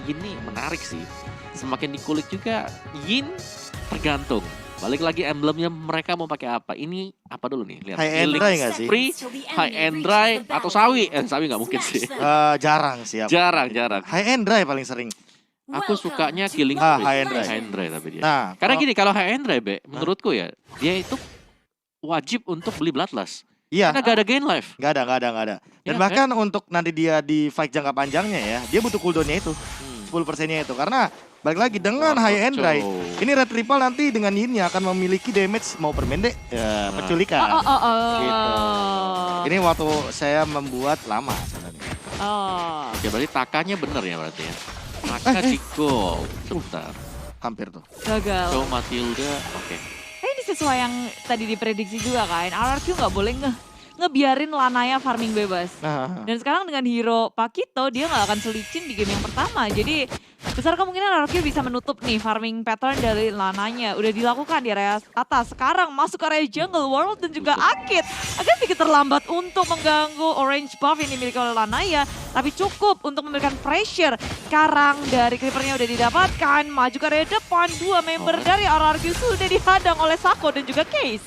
Yin nih menarik sih. Semakin dikulik juga Yin tergantung. Balik lagi emblemnya mereka mau pakai apa. Ini apa dulu nih? Lihat. High end dry nggak sih? Free, high and dry atau sawi? Sawi nggak mungkin sih. Jarang sih. Jarang. High end dry paling sering. Aku sukanya Killing high and dry. High and dry tapi dia. Nah, Karena gini, kalau high and dry, menurutku ya, dia itu wajib untuk beli Bloodlust. iya. Karena gak ada gain life. Nggak ada. Dan Iya, bahkan untuk nanti dia di fight jangka panjangnya ya, dia butuh cooldownnya itu. 10%-nya itu. Karena balik lagi dengan high and dry, ini Red Triple nanti dengan Yin-nya akan memiliki damage mau permendek penculikan. Gitu. Ini waktu saya membuat lama sebenarnya. Ya berarti takanya bener ya berarti ya. Taka Chico. Sebentar. Hampir tuh. Gagal. So Matilda, oke. Ini sesuai yang tadi diprediksi juga kan. RRQ nggak boleh ngebiarin Lanaya farming bebas. Dan sekarang dengan hero Pakito dia nggak akan selicin di game yang pertama. Jadi besar kemungkinan RRQ bisa menutup nih farming pattern dari Lananya. Udah dilakukan di area atas. Sekarang masuk ke area jungle, World dan juga Akid. Agak sedikit terlambat untuk mengganggu orange buff yang dimiliki oleh Lanaya. Tapi cukup untuk memberikan pressure. Sekarang dari Creeper-nya udah didapatkan. Maju ke area depan. Dua member dari RRQ sudah dihadang oleh Sako dan juga Case.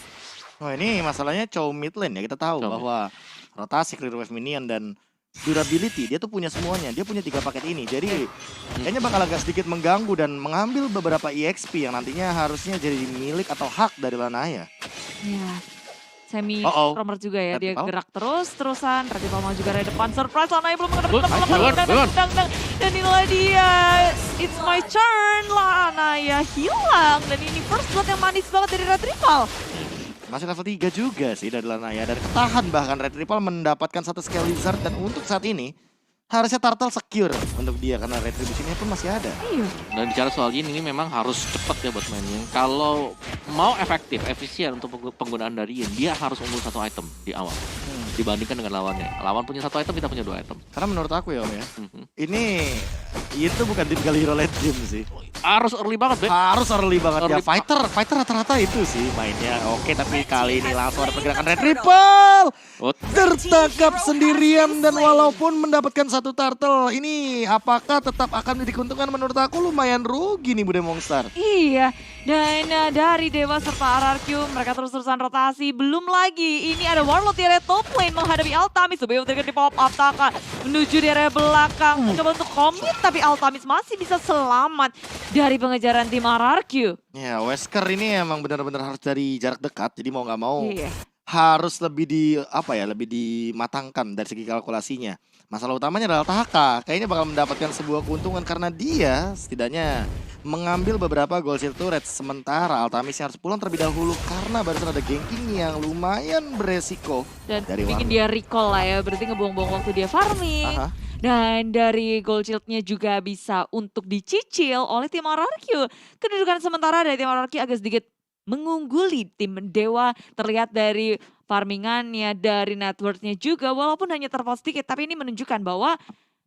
Oh ini masalahnya Chow mid lane ya, kita tahu bahwa rotasi clear wave minion dan durability dia tuh punya semuanya. Dia punya 3 paket ini. Jadi kayaknya bakal agak sedikit mengganggu dan mengambil beberapa EXP yang nantinya harusnya jadi milik atau hak dari Lanaya. Ya, semi romer juga ya. Dia Retipal. gerak terus-terusan. Retipal mau juga dari depan. Surprise, Lanaya belum Belum. dan inilah dia. It's my turn. Lanaya hilang. Dan ini first blood yang manis banget dari Retipal. Masih level 3 juga sih dari Lanaya. Dan ketahan bahkan Red Triple mendapatkan satu scale wizard. Dan untuk saat ini harusnya Turtle secure untuk dia karena retribusinya pun masih ada. Iya. Dan bicara soal ini memang harus cepat ya buat mainnya. Kalau mau efektif, efisien untuk penggunaan dari Yin, dia harus unggul 1 item di awal. Dibandingkan dengan lawannya. Lawan punya 1 item, kita punya 2 item. Karena menurut aku ya Om ya, ini itu bukan tipikal hero late game sih. Harus early banget, Be. Harus early banget ya. Early Fighter rata-rata itu sih mainnya. Oke, tapi kali ini langsung ada pergerakan Red Triple. Tertangkap sendirian dan walaupun mendapatkan 1 turtle, ini apakah tetap akan diuntungkan? Menurut aku lumayan rugi nih Bude Monster. Iya, dan dari Dewa serta RRQ mereka terus-terusan rotasi. Belum lagi, ini ada Warlord di area top lane menghadapi Altamis. Sebagai di pop up Taka menuju di area belakang. Mencoba untuk commit, tapi Altamis masih bisa selamat dari pengejaran tim RRQ. Ya, Wesker ini emang benar-benar harus dari jarak dekat. Jadi mau nggak mau Iya. harus lebih lebih dimatangkan dari segi kalkulasinya. Masalah utamanya adalah Taka. Kayaknya bakal mendapatkan sebuah keuntungan karena dia setidaknya mengambil beberapa gold shield turret. Sementara Altamis yang harus pulang terlebih dahulu karena barusan ada ganking yang lumayan beresiko. Dan dari bikin Warlord. dia recall lah ya, berarti ngebuang-buang waktu dia farming. Dan dari gold shield-nya juga bisa untuk dicicil oleh tim RRQ. Kedudukan sementara dari tim RRQ agak sedikit mengungguli tim Dewa. Terlihat dari farmingannya, dari network-nya juga. Walaupun hanya terpaut sedikit, tapi ini menunjukkan bahwa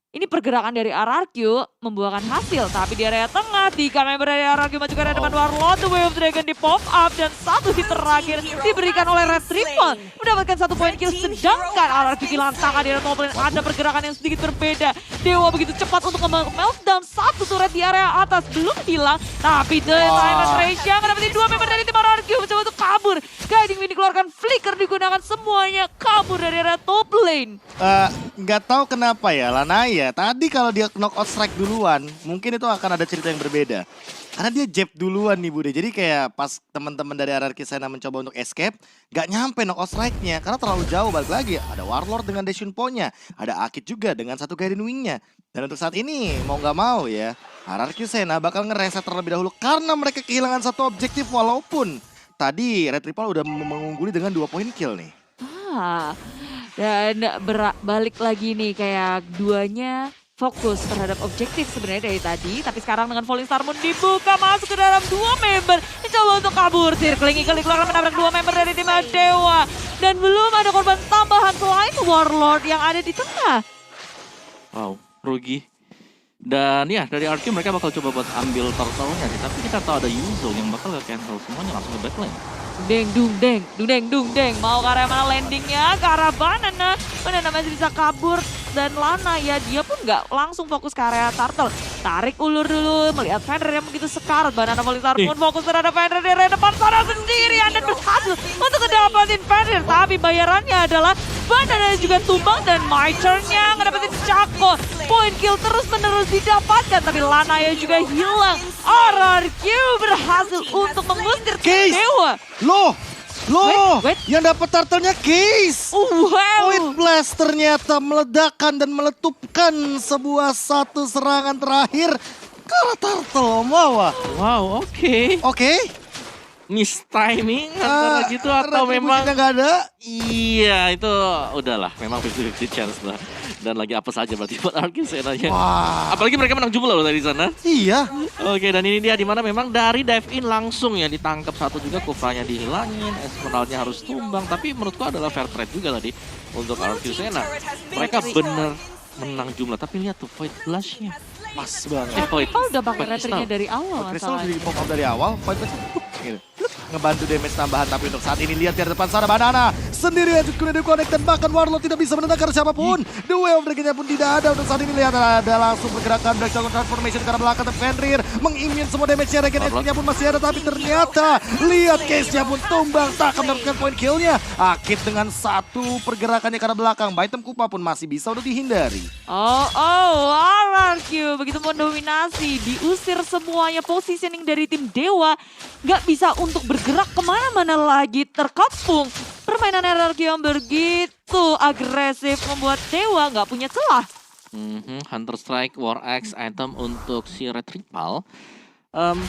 ini pergerakan dari RRQ membuahkan hasil. Tapi di area tengah, 3 member dari RRQ maju ke area depan Warlord. The Way of Dragon di pop up dan 1 hit terakhir diberikan oleh Red Triple. Mendapatkan 1 poin kill, sedangkan RRQ kehilangan Taka di area top lane. Ada pergerakan yang sedikit berbeda. Dewa begitu cepat untuk meltdown 1 turret di area atas. Belum hilang, tapi The Diamond Rage yang mendapatkan 2 member dari tim RRQ mencoba untuk kabur. Guiding Wind dikeluarkan, flicker digunakan, semuanya kabur dari area top lane. Nggak tahu kenapa ya Lanaya tadi kalau dia knockout strike duluan mungkin itu akan ada cerita yang berbeda karena dia jab duluan nih Bude. Jadi kayak pas teman-teman dari RRQ sana mencoba untuk escape nggak nyampe knockout strike-nya karena terlalu jauh. Balik lagi ada Warlord dengan Daishun Po-nya, ada Akid juga dengan 1 Guardian Wing-nya. Dan untuk saat ini mau nggak mau ya RRQ Sena bakal ngereset terlebih dahulu karena mereka kehilangan 1 objektif walaupun tadi Red Triple udah mengungguli dengan 2 poin kill nih. Dan balik lagi nih kayak duanya fokus terhadap objektif sebenarnya dari tadi. Tapi sekarang dengan Falling Star Moon dibuka masuk ke dalam 2 member. Mencoba untuk kabur. Circling Eagle dikeluarkan menabrak 2 member dari tim Dewa. Dan belum ada korban tambahan selain Warlord yang ada di tengah. Wow, rugi. Dan ya dari RQ mereka bakal coba buat ambil turtle-nya sih. Tapi kita tahu ada Yuzo yang bakal cancel semuanya langsung ke backline. Dung deng. Mau ke arah mana landingnya? Ke arah Banana. Banana masih bisa kabur. dan Lana ya, dia pun nggak langsung fokus ke area turtle. Tarik ulur dulu, melihat Fenrir yang begitu sekarat. Banana Polistar pun fokus terhadap Fenrir di area depan sana sendirian dan berhasil untuk ngedapatin Fenrir. Tapi bayarannya adalah Banana juga tumbang dan My Turn-nya ngedapetin Chaco. Point kill terus-menerus didapatkan, tapi Lanaya juga hilang. RRQ berhasil untuk mengusir Case. Dewa. Loh, Wait. yang dapat turtle-nya Case. Wow. Point Blast ternyata meledakkan dan meletupkan sebuah satu serangan terakhir ke arah turtle. Wow, oke. Oke. Miss timing antara gitu atau memang nggak ada? iya itu udahlah memang 50-50 chance lah. Dan lagi apa saja berarti buat Arki senanya. Wah. Apalagi mereka menang jumlah loh dari sana. Iya. Oke, dan ini dia dimana memang dari dive in langsung ya ditangkap satu juga, Kufranya dihilangin, Esmeralda harus tumbang. Tapi menurutku adalah fair trade juga tadi untuk Arki Sena. Mereka bener menang jumlah, tapi lihat tuh point blush-nya. Pas banget. Point. Oh, udah pakai retriknya dari awal Crystal masalahnya. di pop up dari awal, point Blast gitu. Ngebantu damage tambahan, tapi untuk saat ini lihat di depan sana Banana sendirian sudah di-connect dan bahkan Warlord tidak bisa menendangkan siapapun. The Way of Dragon-nya pun tidak ada untuk saat ini. Lihat ada langsung pergerakan Black Dragon Transformation ke arah belakang, tapi Fenrir mengimmune semua damage-nya. Regen SP-nya pun masih ada, tapi ternyata lihat case-nya pun tumbang, tak akan mendapatkan point kill-nya. Akit dengan satu pergerakannya ke arah belakang, Baitem Kupa pun masih bisa untuk dihindari. RRQ begitu mendominasi, diusir semuanya positioning dari tim Dewa. Nggak bisa untuk bergerak kemana-mana lagi, terkepung. Permainan RRQ yang begitu agresif membuat Dewa nggak punya celah. Hunter Strike, War Axe, item untuk si Retripal.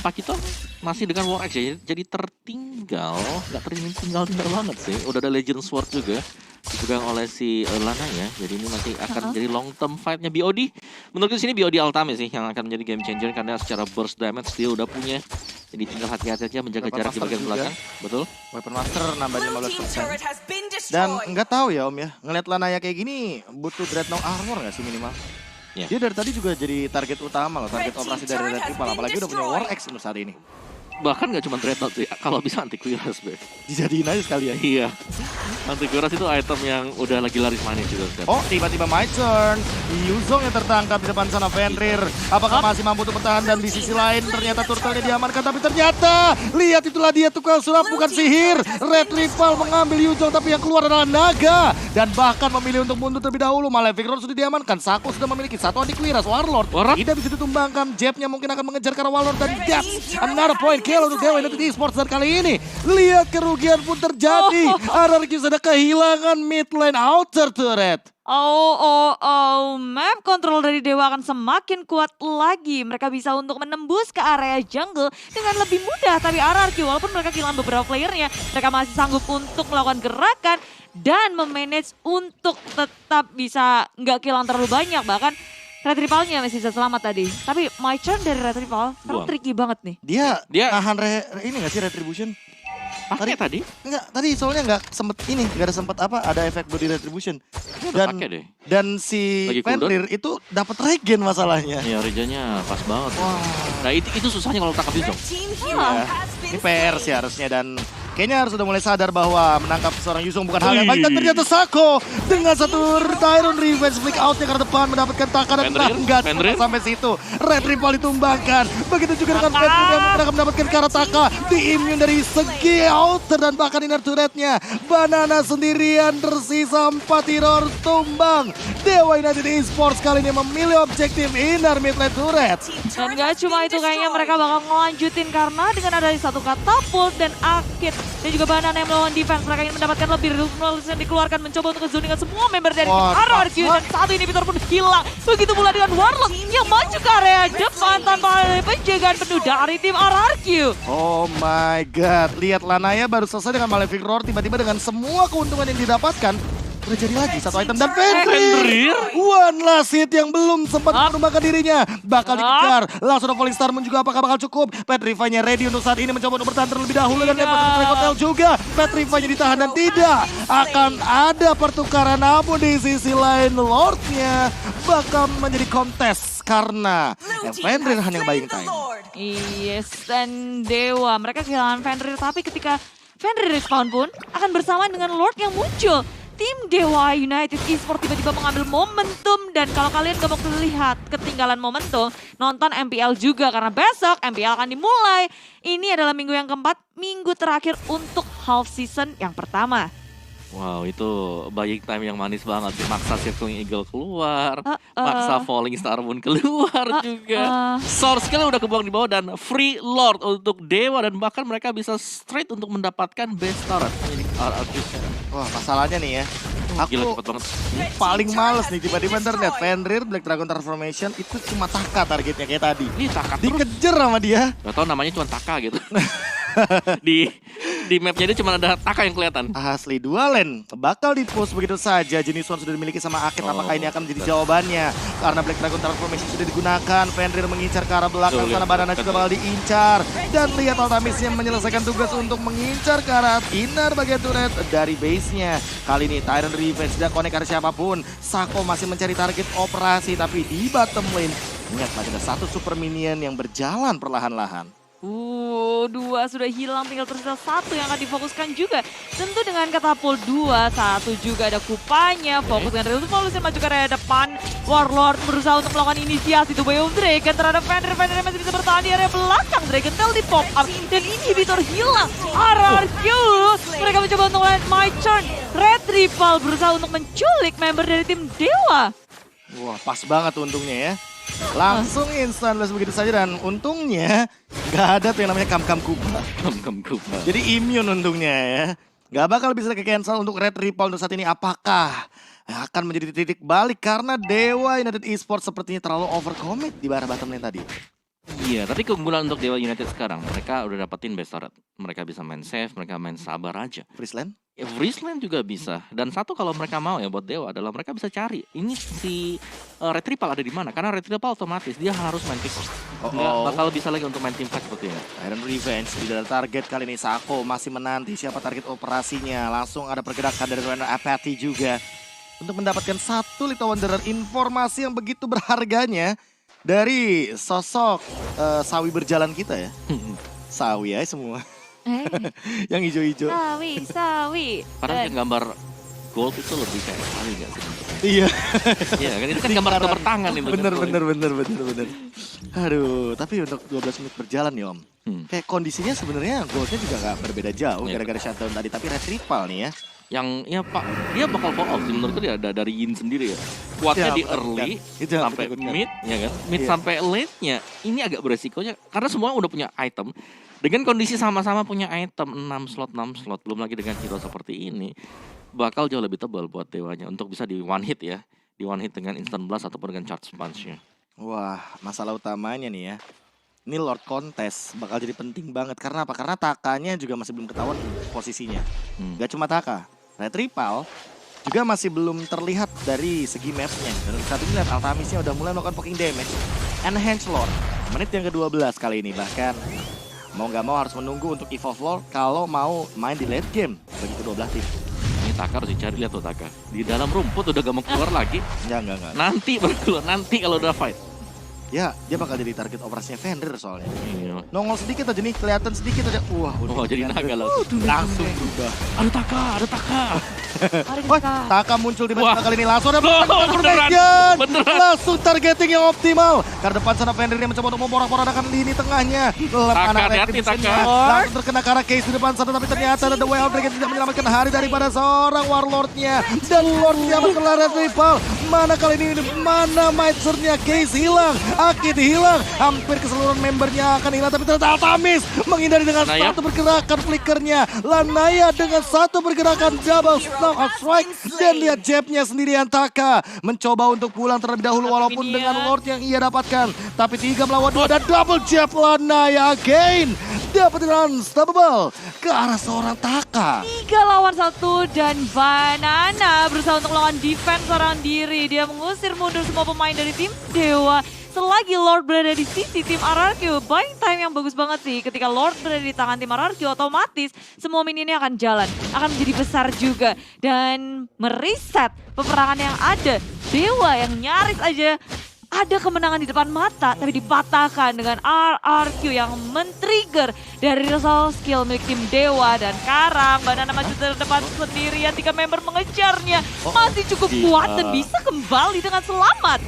Pakito masih dengan War Axe ya, jadi tertinggal, nggak tertinggal banget sih. Udah ada Legend Sword juga dipegang oleh si Lana ya. Jadi ini nanti akan menjadi long term fight-nya BOD. Menurutku sini BOD Ultimate sih yang akan menjadi game changer karena secara burst damage dia udah punya. Jadi tinggal hati-hati aja menjaga Weapon jarak di Master bagian juga. belakang. Betul. Weapon Master nambah 15%. Dan nggak tahu ya Om ya, ngeliat Lanaya kayak gini butuh Dreadnought Armor nggak sih minimal? Ya. Dia dari tadi juga jadi target utama loh, target operasi dari Red Ripple, apalagi udah punya War Axe untuk saat ini. Bahkan nggak cuma Dreadnought sih, kalau bisa Antiquiras be. Dijadiin aja sekalian. Iya. Antiquiras itu item yang udah lagi laris manis juga sekarang. Oh, tiba-tiba My Turn. Yuzong yang tertangkap di depan sana Fenrir. Apakah masih mampu untuk bertahan, dan di sisi lain ternyata turtle-nya diamankan, tapi ternyata lihat itulah dia tukang sulap bukan sihir. Red Ripple mengambil Yuzong, tapi yang keluar adalah naga dan bahkan memilih untuk mundur terlebih dahulu. Malefic Roar sudah diamankan. Sako sudah memiliki satu Antiquiras. Warlord tidak bisa ditumbangkan. Jabnya mungkin akan mengejar karena Warlord, dan that's another point kill untuk Dewa United Esports. Dan kali ini lihat kerugian pun terjadi. RRQ sudah kehilangan mid lane outer turret. Map control dari Dewa akan semakin kuat lagi. Mereka bisa untuk menembus ke area jungle dengan lebih mudah. Tapi RRQ walaupun mereka kehilangan beberapa playernya, mereka masih sanggup untuk melakukan gerakan dan memanage untuk tetap bisa nggak kehilangan terlalu banyak. Bahkan Retripalnya masih bisa selamat tadi. Tapi My Turn dari Retripal sekarang tricky banget nih. Dia Dia- nahan ini nggak sih Retribution? Pakai tadi? Enggak, tadi soalnya nggak sempet ini, nggak ada sempet apa, ada efek body retribution. Dia udah Dan pakai deh. dan si Lagi cooldown. Fenrir itu dapat regen masalahnya. Iya, regennya pas banget. Wah, Nah itu susahnya kalau tangkap Yuzong. ya. Ini PR sih harusnya, dan kayaknya harus sudah mulai sadar bahwa menangkap seorang Yuzong bukan hal yang baik. Dan ternyata Sako dengan satu Tyron Revenge flick outnya ke depan mendapatkan Taka, dan enggak Fenrir. sampai situ. Red Ripple ditumbangkan. Begitu juga dengan Fenrir yang akan mendapatkan Karataka, di immune dari segi outer dan bahkan inner turretnya. Banana sendirian, tersisa 4 hero tumbang. Dewa United Esports kali ini memilih objektif inner mid lane turret. Dan gak cuma itu, kayaknya mereka bakal ngelanjutin karena dengan ada satu katapult dan Akit dan juga Banana yang melawan defense, mereka ingin mendapatkan lebih. Resources yang dikeluarkan mencoba untuk ngezoningan semua member dari tim RRQ, dan satu inhibitor pun hilang. Begitu pula dengan Warlock yang maju ke area depan tanpa ada penjagaan penuh dari tim RRQ. Oh my god, lihat Lanaya baru selesai dengan Malefic Roar, tiba-tiba dengan semua keuntungan yang didapatkan terjadi lagi satu item, dan Fenrir one last hit yang belum sempat menumbangkan dirinya bakal dikejar. Langsung Falling Star Moon juga, apakah bakal cukup? Petrify-nya ready untuk saat ini mencoba untuk bertahan terlebih dahulu, dan Hotel juga Petrify-nya ditahan dan tidak akan ada pertukaran. Namun di sisi lain Lord-nya bakal menjadi kontes karena Fenrir hanya buying time. Yes, dan Dewa mereka kehilangan Fenrir, tapi ketika Fenrir respawn pun akan bersamaan dengan Lord yang muncul. tim Dewa United Esports tiba-tiba mengambil momentum. Dan kalau kalian gak mau lihat ketinggalan momentum, nonton MPL juga. Karena besok MPL akan dimulai. Ini adalah minggu yang keempat, minggu terakhir untuk half season yang pertama. Wow, itu buying time yang manis banget sih. Maksa Circling Eagle keluar, maksa Falling Star Moon keluar juga. Source skill udah kebuang di bawah dan free Lord untuk Dewa. Dan bahkan mereka bisa straight untuk mendapatkan best turret milik RRQ. Wah, masalahnya nih ya. Gila Aku cepet banget. paling males nih tiba-tiba ntar lihat Fenrir Black Dragon Transformation itu cuma Taka targetnya kayak tadi. Ini Taka terus. Dikejar sama dia. Gak tau namanya cuma Taka gitu. di mapnya dia cuma ada Taka yang kelihatan. Asli dualen bakal di-push begitu saja. Jenis Swan sudah dimiliki sama Akit. Apakah ini akan menjadi jawabannya? Karena Black Dragon Transformation sudah digunakan. Fenrir mengincar ke arah belakang sana. Banana juga bakal diincar. Dan lihat Altamisnya menyelesaikan tugas untuk mengincar ke arah inner bagian turret dari base-nya. Kali ini Tyrant Revenge tidak connect ke siapapun. Sako masih mencari target operasi. Tapi di bottom lane, ingat masih ada satu super minion yang berjalan perlahan-lahan. Dua sudah hilang, tinggal tersisa satu yang akan difokuskan juga. Tentu dengan katapult 2, satu juga ada kupanya. Fokus dengan Revolution maju ke area depan. Warlord berusaha untuk melakukan inisiasi The Way of Dragon terhadap Fenrir. Fenrir masih bisa bertahan di area belakang. Dragon Tail di pop up dan inhibitor hilang. RRQ, mereka mencoba untuk land my turn. Red Ripple berusaha untuk menculik member dari tim Dewa. Wah, pas banget untungnya ya. Langsung instan blast begitu saja dan untungnya gak ada tuh yang namanya kam-kam kuba. Kam-kam kuba. Jadi immune untungnya ya. Gak bakal bisa ke-cancel untuk Red Ripple untuk saat ini. Apakah akan menjadi titik balik karena Dewa United Esports sepertinya terlalu overcommit di arah bottom lane tadi. Iya, tapi keunggulan untuk Dewa United sekarang, mereka udah dapetin best turret. Mereka bisa main safe, mereka main sabar aja. Friesland? Ya, Friesland juga bisa. Dan satu kalau mereka mau ya buat Dewa adalah mereka bisa cari. Ini si Red Ripple ada di mana? Karena Red Ripple otomatis dia harus main pick. Nggak bakal bisa lagi untuk main team fight seperti ini. Iron Revenge tidak ada target kali ini. Sako masih menanti siapa target operasinya. Langsung ada pergerakan dari Runner Apathy juga. Untuk mendapatkan satu Little Wanderer, informasi yang begitu berharganya dari sosok sawi berjalan kita ya. Sawi ya semua. Yang hijau-hijau. Sawi. Padahal yang gambar gold itu lebih kayak sawi gak sih? Iya. Iya kan itu kan gambar tangan itu. Bener. Aduh, tapi untuk 12 menit berjalan nih Om. Kayak kondisinya sebenarnya goldnya juga gak berbeda jauh gara-gara shutdown tadi. Tapi Red Ripple nih ya. Yang ya Pak, dia bakal fall off sih menurutku dia ada dari Yin sendiri ya. Kuatnya Ya, di early itu sampai mid ya kan. Mid sampai late-nya ini agak beresikonya karena semua udah punya item. Dengan kondisi sama-sama punya item 6 slot belum lagi dengan hero seperti ini bakal jauh lebih tebal buat Dewanya untuk bisa di one hit ya. Di one hit dengan instant blast ataupun dengan charge punch-nya. Wah, masalah utamanya nih ya. Ini Lord Contest bakal jadi penting banget. Karena apa? Karena Takanya juga masih belum ketahuan posisinya. Gak cuma Taka, Red Ripple juga masih belum terlihat dari segi mapnya. Dan saat ini lihat Altamisnya udah mulai melakukan poking damage. Enhance Lord, menit yang ke-12 kali ini. Bahkan mau gak mau harus menunggu untuk evolve Lord kalau mau main di late game bagi kedua belah tim. Ini Taka harus dicari, lihat tuh Taka. Di dalam rumput udah gak mau keluar lagi. Enggak. Nanti baru keluar, nanti kalau udah fight. Ya, dia bakal jadi target operasinya Fenrir soalnya. Iya. Nongol sedikit aja nih, kelihatan sedikit aja. Wah, Oh, jadi naga langsung. langsung berubah. Ada Taka. Wah, Taka muncul di Wah. kali ini langsung ada Beneran. protection. Beneran. Langsung targeting yang optimal. Karena depan sana Fenrir yang mencoba untuk memporak-porandakan lini tengahnya. Lep Taka, anak hati-hati, Retribution-nya. Taka. Langsung terkena ke arah case di depan sana, tapi ternyata ada The Way of Dragon tidak menyelamatkan hari daripada seorang Warlord-nya. Dan Lord-nya mengelar Red Ripple. Mana kali ini, mana Mitzer-nya, case hilang, Akit hilang. Hampir keseluruhan membernya akan hilang, tapi ternyata Altamis menghindari dengan Naya. satu pergerakan flickernya. Lanaya dengan satu pergerakan double knockout strike. Dan lihat jabnya sendirian Taka mencoba untuk pulang terlebih dahulu walaupun Minion. dengan Lord yang ia dapatkan. Tapi 3 melawan 2 dan double jab Lanaya again. Dapat unstoppable ke arah seorang Taka. 3 lawan 1 dan Banana berusaha untuk melakukan defense seorang diri. Dia mengusir mundur semua pemain dari tim Dewa. Selagi Lord berada di sisi tim RRQ, buying time yang bagus banget sih. Ketika Lord berada di tangan tim RRQ, otomatis semua minionnya akan jalan. Akan menjadi besar juga. Dan mereset peperangan yang ada. Dewa yang nyaris aja ada kemenangan di depan mata, tapi dipatahkan dengan RRQ yang men-trigger dari result skill milik tim Dewa. Dan sekarang Banana maju terdepan sendirian, 3 member mengejarnya. Masih cukup kuat dan bisa kembali dengan selamat.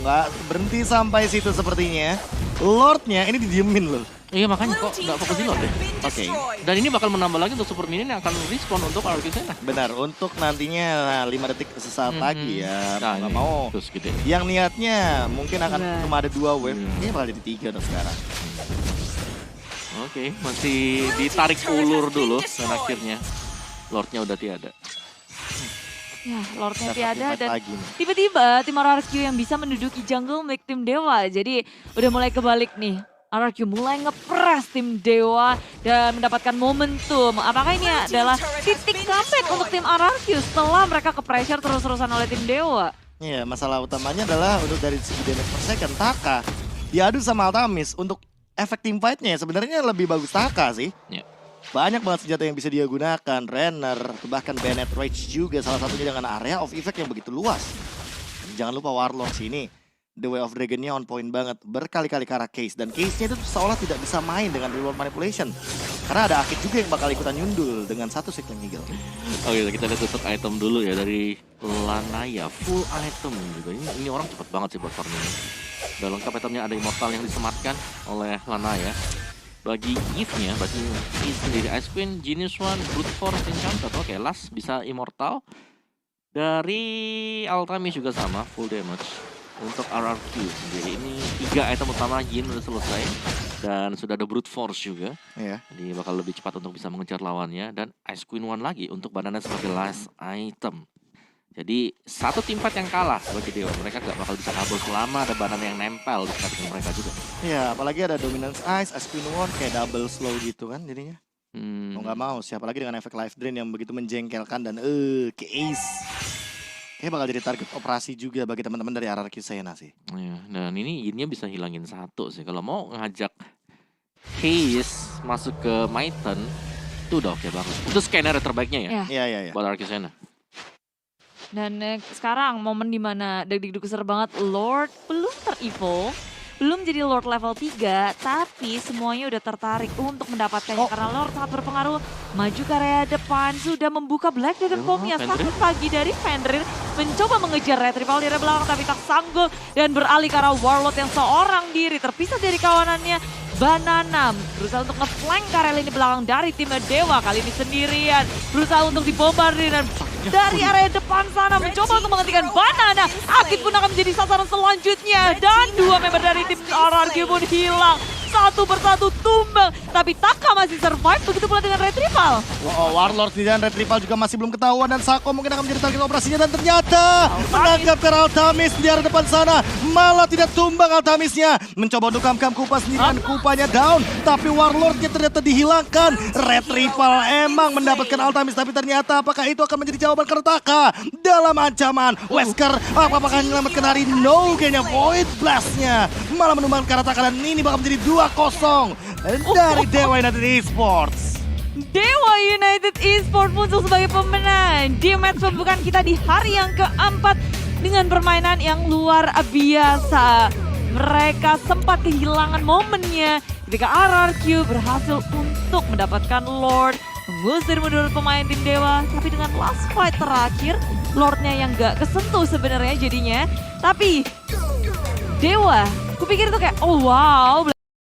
Nggak berhenti sampai situ sepertinya. Lordnya ini didiemin loh. Iya makanya kok nggak fokus di Lord ya. Oke. Dan ini bakal menambah lagi untuk super minion yang akan respon untuk RRQ Sena. Benar, untuk nantinya 5 detik sesaat lagi ya. Nah, Nggak ini. mau. Terus gitu ya. Yang niatnya mungkin akan Benar. cuma ada 2 wave. Ini bakal jadi 3 dong sekarang. Oke, masih ditarik ulur dulu dan akhirnya Lordnya udah tiada. Ya, Lordnya Dapat tiada invite dan lagi nih. tiba-tiba tim RRQ yang bisa menduduki jungle milik tim Dewa. Jadi udah mulai kebalik nih. RRQ mulai ngepres tim Dewa dan mendapatkan momentum. Apakah ini adalah titik comeback untuk tim RRQ setelah mereka ke pressure terus-terusan oleh tim Dewa? Iya, masalah utamanya adalah untuk dari segi damage per second, Taka diadu sama Altamis. Untuk efek team fight-nya sebenarnya lebih bagus Taka sih. Ya. Banyak banget senjata yang bisa dia gunakan, Renner, bahkan Bennett Rage juga salah satunya dengan area of effect yang begitu luas. Dan jangan lupa Warlord sini, The Way of Dragon-nya on point banget, berkali-kali ke arah Case. Dan Case-nya itu seolah tidak bisa main dengan reward manipulation. Karena ada Akid juga yang bakal ikutan nyundul dengan 1 Cycling Eagle. Oke, kita lihat untuk item dulu ya dari Lanaya, full item juga. Ini orang cepet banget sih buat farming. Udah lengkap itemnya, ada Immortal yang disematkan oleh Lanaya. Bagi Eve-nya, bagi Eve sendiri, Ice Queen, Genius One, Brute Force, Enchanted. Oke, last bisa Immortal. Dari Altamis juga sama, full damage. Untuk RRQ sendiri, ini 3 item utama Jin udah selesai. Dan sudah ada Brute Force juga. Iya. Jadi bakal lebih cepat untuk bisa mengejar lawannya. Dan Ice Queen One lagi untuk Banana sebagai last item. Jadi 1 tim fight yang kalah bagi Dewa. Mereka gak bakal bisa kabur selama ada Banana yang nempel di dekat mereka juga. Iya, apalagi ada Dominance Ice, Spin One kayak double slow gitu kan jadinya. Mau nggak mau, siapa lagi dengan efek life drain yang begitu menjengkelkan dan ke ace. Kayaknya bakal jadi target operasi juga bagi teman-teman dari RRQ Sena sih. Ya, dan ini Yinnya bisa hilangin 1 sih. Kalau mau ngajak Case masuk ke Maiten, itu udah oke banget. Itu scanner terbaiknya ya, Iya. buat RRQ Sena. Dan sekarang momen dimana deg-deg ser banget, Lord belum ter-evolve, belum jadi Lord level 3, tapi semuanya udah tertarik untuk mendapatkannya. Karena Lord sangat berpengaruh, maju ke area depan, sudah membuka Black Dragon Bomb-nya. Sakit pagi dari Fenrir, mencoba mengejar Red Rival di area belakang, tapi tak sanggup. Dan beralih ke arah Warlord yang seorang diri, terpisah dari kawanannya. Banana berusaha untuk nge-flank Karel ini belakang dari tim Dewa, kali ini sendirian. Berusaha untuk dibombardir dan dari area depan sana mencoba untuk menghentikan Banana. Akid pun akan menjadi sasaran selanjutnya. Dan 2 member dari tim RRQ pun hilang. Satu persatu tumbang. Tapi Taka masih survive, begitu pula dengan Red Rival. Warlord dan Red Rival juga masih belum ketahuan dan Sako mungkin akan menjadi target operasinya dan ternyata menangkap Altamis di area depan sana. Malah tidak tumbang Altamisnya. Mencoba untuk kam-kam Kupa sendiri dan Kupanya down. Tapi Warlordnya ternyata dihilangkan. Red Rival emang mendapatkan Altamis, tapi ternyata apakah itu akan menjadi jawaban karena Taka dalam ancaman. Wesker apakah menyelamatkan hari? No, kayaknya Void Blast-nya malah menumbangkan karena Taka dan ini bakal menjadi 2-0 dari Dewa United Esports. Dewa United Esports muncul sebagai pemenang di match pembukaan kita di hari yang keempat dengan permainan yang luar biasa. Mereka sempat kehilangan momennya ketika RRQ berhasil untuk mendapatkan Lord, mengusir mundur pemain tim Dewa, tapi dengan last fight terakhir Lordnya yang gak kesentuh sebenarnya jadinya. Tapi Dewa, kupikir itu kayak oh wow.